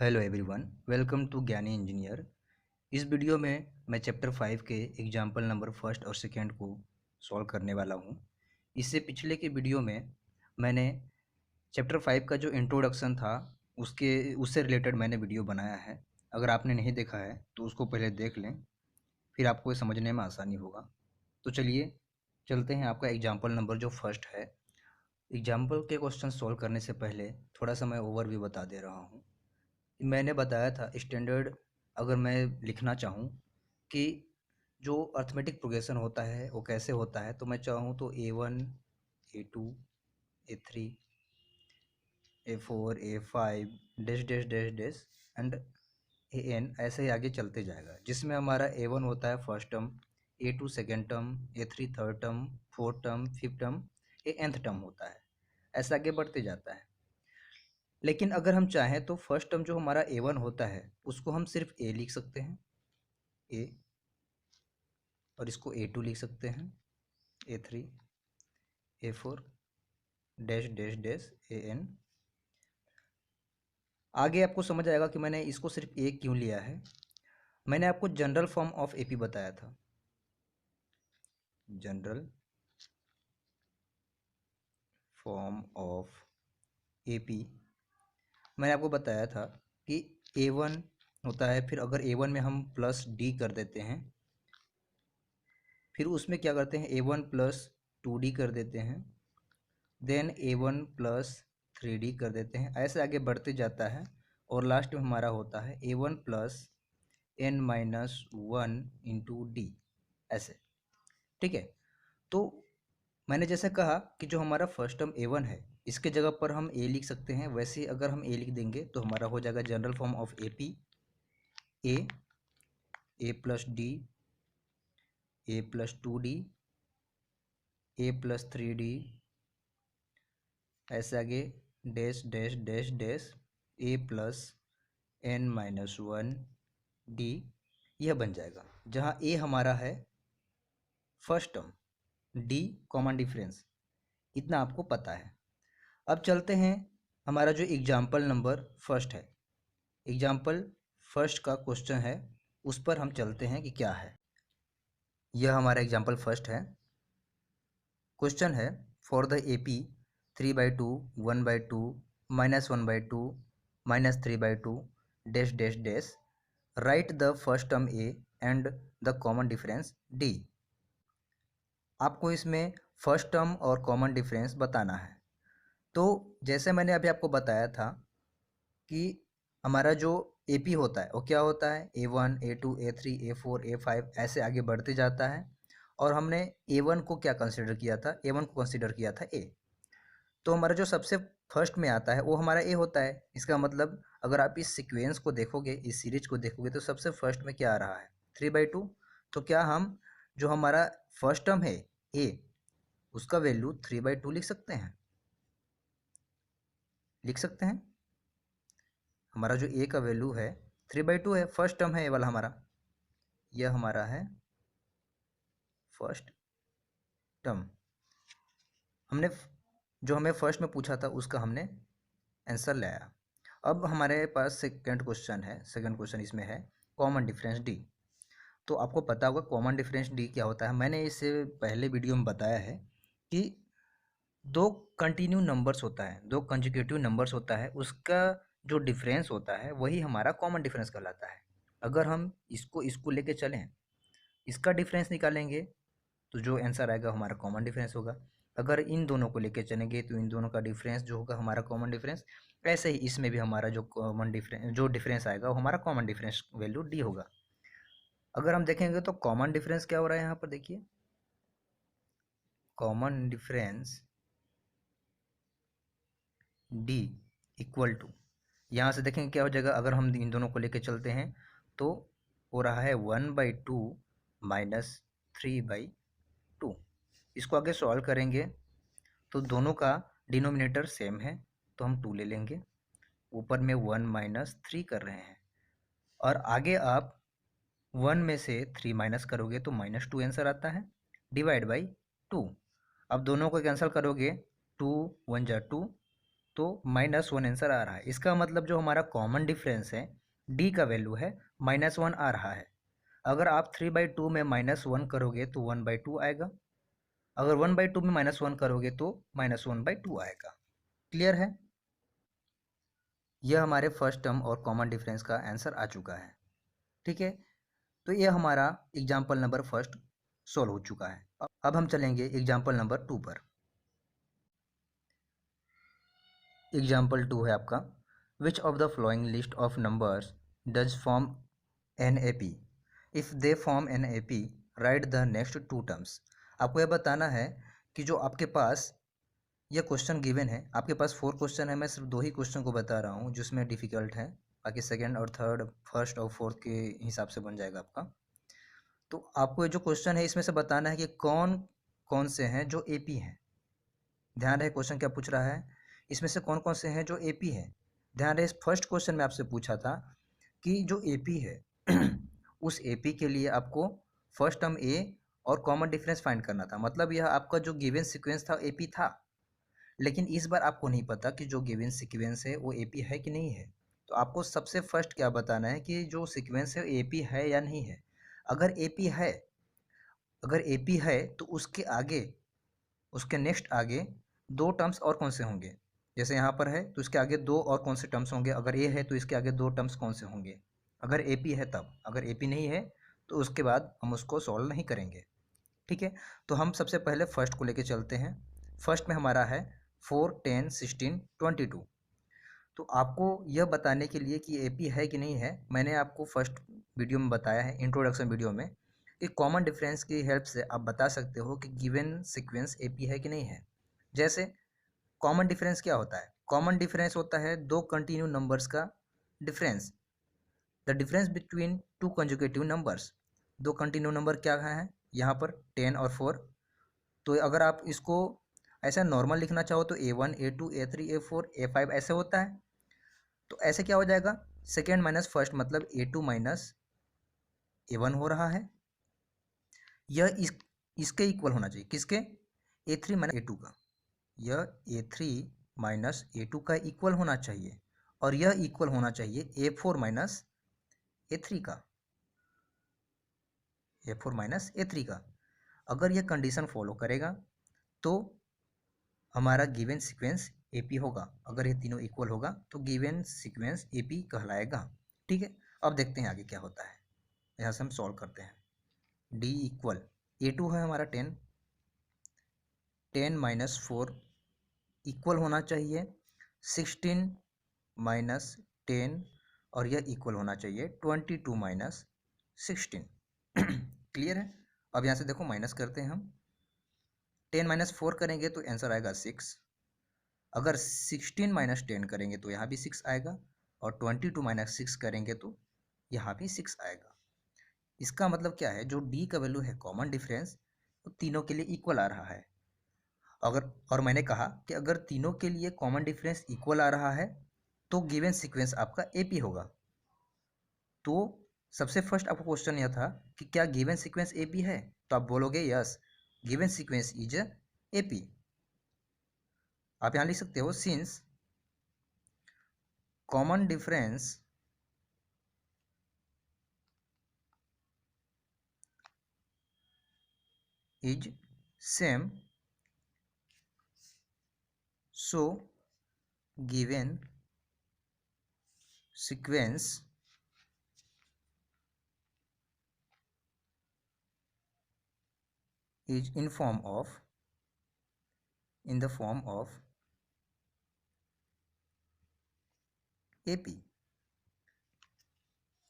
Hello everyone, welcome to ज्ञानी engineer. इस video में मैं चैप्टर 5 के एग्जाम्पल नंबर फर्स्ट और सेकंड को सॉल्व करने वाला हूँ। इससे पिछले के वीडियो में मैंने चैप्टर 5 का जो इंट्रोडक्शन था उससे रिलेटेड मैंने वीडियो बनाया है। अगर आपने नहीं देखा है तो उसको पहले देख लें, फिर आपको ये समझने में आसानी होगा। तो चलिए चलते हैं। आपका एग्जाम्पल नंबर जो फर्स्ट है, एग्जाम्पल के क्वेश्चन सॉल्व करने से पहले थोड़ा सा मैं ओवरव्यू बता दे रहा हूँ। मैंने बताया था स्टैंडर्ड, अगर मैं लिखना चाहूँ कि जो अर्थमेटिक प्रोग्रेशन होता है वो कैसे होता है, तो मैं चाहूँ तो A1 A2 A3 A4 A5 dash dash dash dash and AN ऐसे ही आगे चलते जाएगा, जिसमें हमारा A1 होता है first term, A2 second term, A3 third term, fourth term, fifth term, ये nth टर्म होता है। ऐसा आगे बढ़ते जाता है। लेकिन अगर हम चाहें तो फर्स्ट टर्म जो हमारा A1 होता है उसको हम सिर्फ A लिख सकते हैं, A, और इसको A2 लिख सकते हैं, A3 A4 dash dash dash AN। आगे आपको समझ आएगा कि मैंने इसको सिर्फ A क्यों लिया है। मैंने आपको जनरल फॉर्म ऑफ AP बताया था। जनरल फॉर्म ऑफ AP मैंने आपको बताया था कि A1 होता है, फिर अगर A1 में हम प्लस D कर देते हैं, फिर उसमें क्या करते हैं A1 प्लस 2D कर देते हैं, देन A1 प्लस 3D कर देते हैं, ऐसे आगे बढ़ते जाता है। और लास्ट में हमारा होता है A1 plus n-1 into D, ऐसे। ठीक है। तो मैंने जैसे कहा कि जो हमारा फर्स्ट टर्म A1 है इसके जगह पर हम A लिख सकते हैं। वैसे ही अगर हम A लिख देंगे तो हमारा हो जाएगा general form of AP A plus D, A plus 2D, A plus 3D, ऐसे आगे dash dash dash dash A plus n-1 D, यह बन जाएगा। जहाँ A हमारा है first term, D common difference, इतना आपको पता है। अब चलते हैं, हमारा जो एग्जाम्पल नंबर फर्स्ट है, एग्जाम्पल फर्स्ट का क्वेश्चन है, उस पर हम चलते हैं कि क्या है। यह हमारा एग्जाम्पल फर्स्ट है। क्वेश्चन है for the AP 3/2 1/2 -1/2 -3/2 dash dash dash right the first term A and the common difference D। आपको इसमें फर्स्ट टर्म और कॉमन डिफरेंस बताना है। तो जैसे मैंने अभी आपको बताया था कि हमारा जो AP होता है वो क्या होता है, A1 A2 A3 A4 A5 ऐसे आगे बढ़ते जाता है। और हमने A1 को क्या कंसिडर किया था, A1 को कंसिडर किया था A। तो हमारा जो सबसे फर्स्ट में आता है वो हमारा A होता है। इसका मतलब अगर आप इस सीक्वेंस को देखोगे, इस सीरीज को देखोगे, तो सबसे फर्स्ट में क्या आ रहा है 3/2। तो क्या हम जो हमारा फर्स्ट टर्म है A, उसका वैल्यू 3/2 लिख सकते हैं? लिख सकते हैं। हमारा जो A का वैल्यू है 3/2 है, फर्स्ट टर्म है ये वाला हमारा, यह हमारा है फर्स्ट टर्म। हमने जो हमें फर्स्ट में पूछा था उसका हमने आंसर लाया। अब हमारे पास सेकंड क्वेश्चन है। सेकंड क्वेश्चन इसमें है कॉमन डिफरेंस D। तो आपको पता होगा कॉमन डिफरेंस D क्या होता है। मैंने इससे पहले वीडियो में बताया है कि दो कंटिन्यू नंबर्स होता है, दो कंजिक्यूटिव नंबर्स होता है, उसका जो डिफरेंस होता है वही हमारा कॉमन डिफरेंस कहलाता है। अगर हम इसको इसको लेके चलें, इसका डिफरेंस निकालेंगे तो जो आंसर आएगा हमारा कॉमन डिफरेंस होगा। अगर इन दोनों को लेके चलेंगे तो इन दोनों का डिफरेंस जो होगा हमारा कॉमन डिफरेंस। ऐसे ही इसमें भी हमारा जो डिफरेंस आएगा वो हमारा कॉमन डिफरेंस वैल्यू D होगा। अगर हम देखेंगे तो कॉमन डिफरेंस क्या हो रहा है यहाँ पर, देखिए common difference D equal to, यहाँ से देखेंगे क्या हो जाएगा। अगर हम इन दोनों को लेके चलते हैं तो हो रहा है 1/2 -3/2। इसको आगे सॉल्व करेंगे तो दोनों का डिनोमिनेटर सेम है, तो हम 2 ले लेंगे। ऊपर में 1 - 3 कर रहे हैं, और आगे आप 1 में से 3 माइनस करोगे तो -2 आंसर आता है, डिवाइड बाई 2। अब दोनों को कैंसिल करोगे, 2 × 1 = 2, तो -1 आंसर आ रहा है। इसका मतलब जो हमारा कॉमन डिफरेंस है डी का वैल्यू है -1 आ रहा है। अगर आप 3/2 में -1 करोगे तो 1/2 आएगा। अगर 1/2 में -1 करोगे तो -1/2 आएगा। क्लियर है? यह हमारे फर्स्ट टर्म और कॉमन डिफरेंस का आंसर आ चुका है। ठीक है, तो यह हमारा एग्जाम्पल नंबर फर्स्ट सॉल्व हो चुका है। अब हम चलेंगे एग्जाम्पल नंबर 2 पर। एग्जाम्पल 2 है आपका, which of the following list of numbers does form an A P, if they form an A P write the next 2 terms. आपको यह बताना है कि जो आपके पास यह क्वेश्चन गिवन है, आपके पास 4 क्वेश्चन है, मैं सिर्फ 2 ही क्वेश्चन को बता रहा हूँ जिसमें डिफ़िकल्ट है, बाकी सेकंड और थर्ड, फर्स्ट और फोर्थ के हिसाब से बन जाएगा आपका। तो आपको ये जो क्वेश्चन है इसमें से बताना है कि कौन कौन से हैं जो ए पी हैं। ध्यान रहे क्वेश्चन क्या पूछ रहा है, इसमें से कौन कौन से हैं जो ए पी हैं। ध्यान रहे, इस फर्स्ट क्वेश्चन में आपसे पूछा था कि जो ए पी है उस ए पी के लिए आपको फर्स्ट टर्म ए और कॉमन डिफरेंस फाइंड करना था। मतलब यह आपका जो गिवन सीक्वेंस था ए पी था, लेकिन इस बार आपको नहीं पता कि जो गिवन सीक्वेंस है वो ए पी है कि नहीं है। तो आपको सबसे फर्स्ट क्या बताना है कि जो सीक्वेंस है ए पी है या नहीं है। अगर ए पी है, अगर ए पी है तो उसके आगे, उसके नेक्स्ट आगे 2 टर्म्स और कौन से होंगे। जैसे यहाँ पर है तो इसके आगे 2 और कौन से टर्म्स होंगे। अगर ए है तो इसके आगे 2 टर्म्स कौन से होंगे, अगर ए पी है तब। अगर ए पी नहीं है तो उसके बाद हम उसको सॉल्व नहीं करेंगे। ठीक है, तो हम सबसे पहले फर्स्ट को लेके चलते हैं। फर्स्ट में हमारा है 4, 10, 16, 22। तो आपको यह बताने के लिए कि ए पी है कि नहीं है, मैंने आपको फर्स्ट वीडियो में बताया है, इंट्रोडक्शन वीडियो में, कि कॉमन डिफरेंस की हेल्प से आप बता सकते हो कि गिवन सीक्वेंस ए पी है कि नहीं है। जैसे कॉमन डिफरेंस क्या होता है, कॉमन डिफरेंस होता है 2 कंटिन्यू नंबर्स का difference, the difference between 2 conjugative numbers. 2 continue number क्या है यहाँ पर, 10 और 4। तो अगर आप इसको ऐसा नॉर्मल लिखना चाहो तो A1, A2, A3, A4, A5 ऐसे होता है। तो ऐसे क्या हो जाएगा, सेकेंड माइनस फर्स्ट मतलब A2 माइनस A1 हो रहा है। यह इसके इक्वल होना चाहिए, किसके, A3 माइनस A2 का। यह A3 माइनस A2 का इक्वल होना चाहिए, और यह इक्वल होना चाहिए A4 माइनस A3 का, A4 माइनस A3 का। अगर यह कंडीशन फॉलो करेगा तो हमारा गिवन सीक्वेंस एपी होगा। अगर ये तीनों इक्वल होगा तो गिवन सीक्वेंस एपी कहलाएगा। ठीक है, अब देखते हैं आगे क्या होता है। यहाँ से हम सॉल्व करते हैं। डी इक्वल A2 है हमारा 10, 10 माइनस 4 इक्वल होना चाहिए 16 माइनस 10, और यह इक्वल होना चाहिए 22 माइनस 16। क्लियर है? अब यहाँ से देखो माइनस करते हैं हम। 10 माइनस 4 करेंगे तो आंसर आएगा 6। अगर 16 माइनस 10 करेंगे तो यहाँ भी 6 आएगा, और 22 माइनस 6 करेंगे तो यहाँ भी 6 आएगा। इसका मतलब क्या है, जो डी का वैल्यू है कॉमन डिफरेंस, वो तीनों के लिए इक्वल आ रहा है। अगर, और मैंने कहा कि अगर तीनों के लिए कॉमन डिफरेंस इक्वल आ रहा है तो गिवन सीक्वेंस आपका एपी होगा। तो सबसे फर्स्ट आपको क्वेश्चन यह था कि क्या गिवन सीक्वेंस एपी है, तो आप बोलोगे yes, given sequence is AP. आप यहाँ लिख सकते हो, since common difference is same, so given sequence is in the form of AP।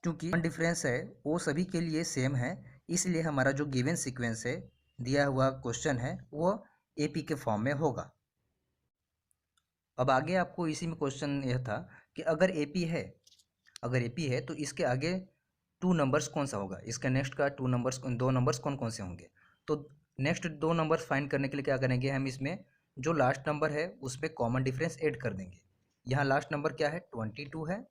क्योंकि डिफरेंस है वो सभी के लिए सेम है, इसलिए हमारा जो गिवन सीक्वेंस है, दिया हुआ क्वेश्चन है, वो AP के फॉर्म में होगा। अब आगे आपको इसी में क्वेश्चन यह था कि अगर AP है, अगर AP है तो इसके आगे 2 नंबर्स कौन सा होगा, इसके नेक्स्ट का 2 नंबर्स, 2 नंबर्स कौन कौन से होंगे। तो नेक्स्ट 2 नंबर्स फाइंड करने के लिए क्या करेंगे, हम इसमें जो लास्ट नंबर है उसमें कॉमन डिफरेंस ऐड कर देंगे। यहाँ लास्ट नंबर क्या है, 22 है,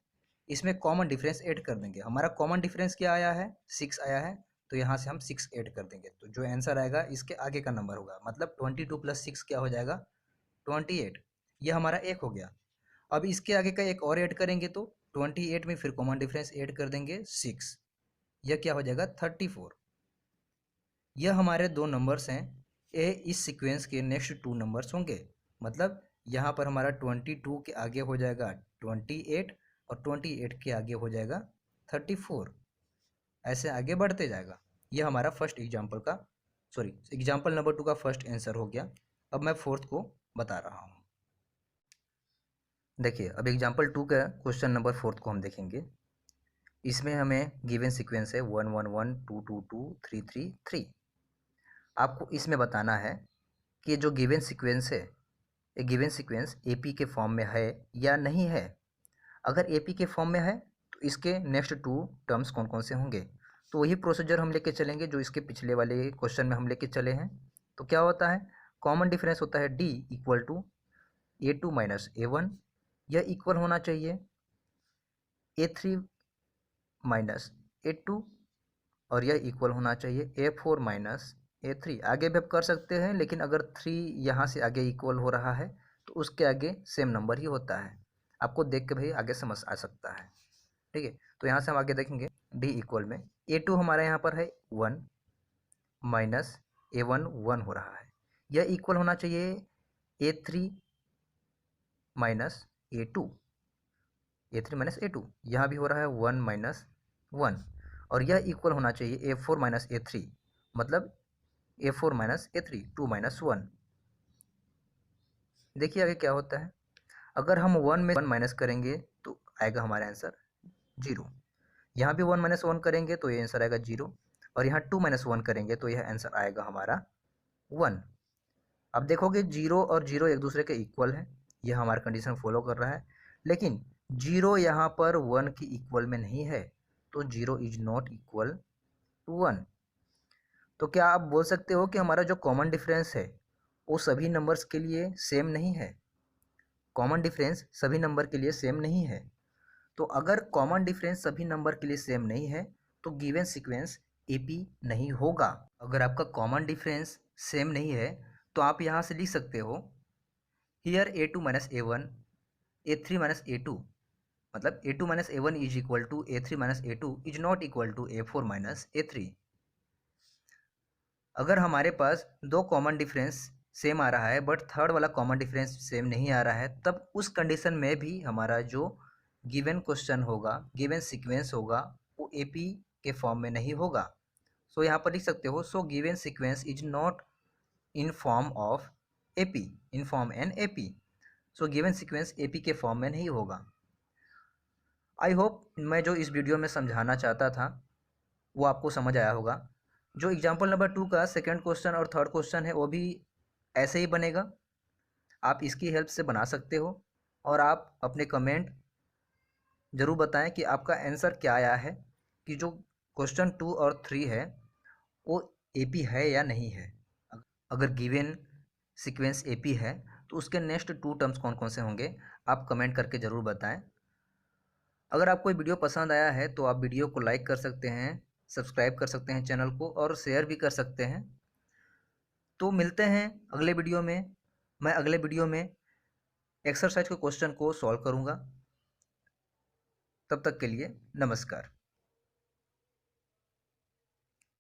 इसमें कॉमन डिफरेंस ऐड कर देंगे। हमारा कॉमन डिफरेंस क्या आया है, 6 आया है, तो यहाँ से हम 6 ऐड कर देंगे, तो जो आंसर आएगा इसके आगे का नंबर होगा। मतलब 22 + 6 क्या हो जाएगा, 28। ये हमारा एक हो गया। अब इसके आगे का एक और ऐड करेंगे तो 28 में फिर कॉमन डिफरेंस ऐड कर देंगे 6, यह क्या हो जाएगा 34। यह हमारे दो नंबर्स हैं, ये इस सीक्वेंस के नेक्स्ट टू नंबर्स होंगे। मतलब यहाँ पर हमारा 22 के आगे हो जाएगा 28 और 28 के आगे हो जाएगा 34, ऐसे आगे बढ़ते जाएगा। यह हमारा फर्स्ट एग्जाम्पल का एग्जाम्पल नंबर 2 का फर्स्ट आंसर हो गया। अब मैं फोर्थ को बता रहा हूँ। देखिए अब एग्जाम्पल 2 का क्वेश्चन नंबर फोर्थ को हम देखेंगे। इसमें हमें गिवन सीक्वेंस है 1 1 1 2 2 2 3 3 3। आपको इसमें बताना है कि जो गिवन सीक्वेंस है, ये गिवन सीक्वेंस एपी के फॉर्म में है या नहीं है। अगर एपी के फॉर्म में है तो इसके नेक्स्ट टू टर्म्स कौन कौन से होंगे। तो वही प्रोसीजर हम लेके चलेंगे जो इसके पिछले वाले क्वेश्चन में हम लेके चले हैं। तो क्या होता है, कॉमन डिफरेंस होता है D equal to A2 minus A1, यह इक्वल होना चाहिए A3 माइनस A2 और यह इक्वल होना चाहिए A4 माइनस A3। आगे भी आप कर सकते हैं, लेकिन अगर 3 यहाँ से आगे इक्वल हो रहा है तो उसके आगे सेम नंबर ही होता है। आपको देख के भाई आगे समझ आ सकता है। ठीक है, तो यहाँ से हम आगे देखेंगे डी इक्वल में A2 हमारा यहाँ पर है 1 माइनस A1 1 हो रहा है, यह इक्वल होना चाहिए A3 minus A2, A3 minus A2, यहाँ भी हो रहा है 1 माइनस 1 और यह इक्वल होना चाहिए A4 माइनस A3, मतलब A4 माइनस A3 2 माइनस 1। देखिए आगे क्या होता है, अगर हम 1 में 1 माइनस करेंगे तो आएगा हमारा आंसर 0। यहाँ भी 1 माइनस 1 करेंगे तो ये आंसर आएगा 0 और यहाँ 2 माइनस 1 करेंगे तो यह आंसर आएगा हमारा 1। अब देखोगे 0 और 0 एक दूसरे के इक्वल है, यह हमारा कंडीशन फॉलो कर रहा है, लेकिन 0 यहाँ पर 1 की इक्वल में नहीं है, तो 0 इज नॉट इक्वल टू 1। तो क्या आप बोल सकते हो कि हमारा जो कॉमन डिफरेंस है वो सभी नंबर्स के लिए सेम नहीं है। कॉमन डिफरेंस सभी नंबर के लिए सेम नहीं है। तो अगर कॉमन डिफरेंस सभी नंबर के लिए सेम नहीं है तो गिवन सीक्वेंस एपी नहीं होगा। अगर आपका कॉमन डिफरेंस सेम नहीं है तो आप यहाँ से लिख सकते हो here A2 minus A1 A3 minus A2, मतलब A2 minus A1 is equal to A3 minus A2 is not equal to A4 minus A3। अगर हमारे पास दो कॉमन डिफरेंस सेम आ रहा है बट थर्ड वाला कॉमन डिफरेंस सेम नहीं आ रहा है, तब उस कंडीशन में भी हमारा जो गिवन क्वेश्चन होगा, गिवन सीक्वेंस होगा, वो एपी के फॉर्म में नहीं होगा। सो यहाँ पर लिख सकते हो so given sequence is not in form of AP, in form an AP. So given sequence AP के फॉर्म में नहीं होगा। आई होप मैं जो इस वीडियो में समझाना चाहता था वो आपको समझ आया होगा। जो एग्जाम्पल नंबर 2 का सेकंड क्वेश्चन और थर्ड क्वेश्चन है वो भी ऐसे ही बनेगा। आप इसकी हेल्प से बना सकते हो और आप अपने कमेंट ज़रूर बताएं कि आपका आंसर क्या आया है, कि जो क्वेश्चन 2 और 3 है वो एपी है या नहीं है। अगर गिवन सीक्वेंस एपी है तो उसके नेक्स्ट टू टर्म्स कौन कौन से होंगे, आप कमेंट करके ज़रूर बताएं। अगर आपको ये वीडियो पसंद आया है तो आप वीडियो को लाइक कर सकते हैं, सब्सक्राइब कर सकते हैं चैनल को और शेयर भी कर सकते हैं। तो मिलते हैं अगले वीडियो में। मैं अगले वीडियो में एक्सरसाइज के क्वेश्चन को सॉल्व करूँगा। तब तक के लिए नमस्कार।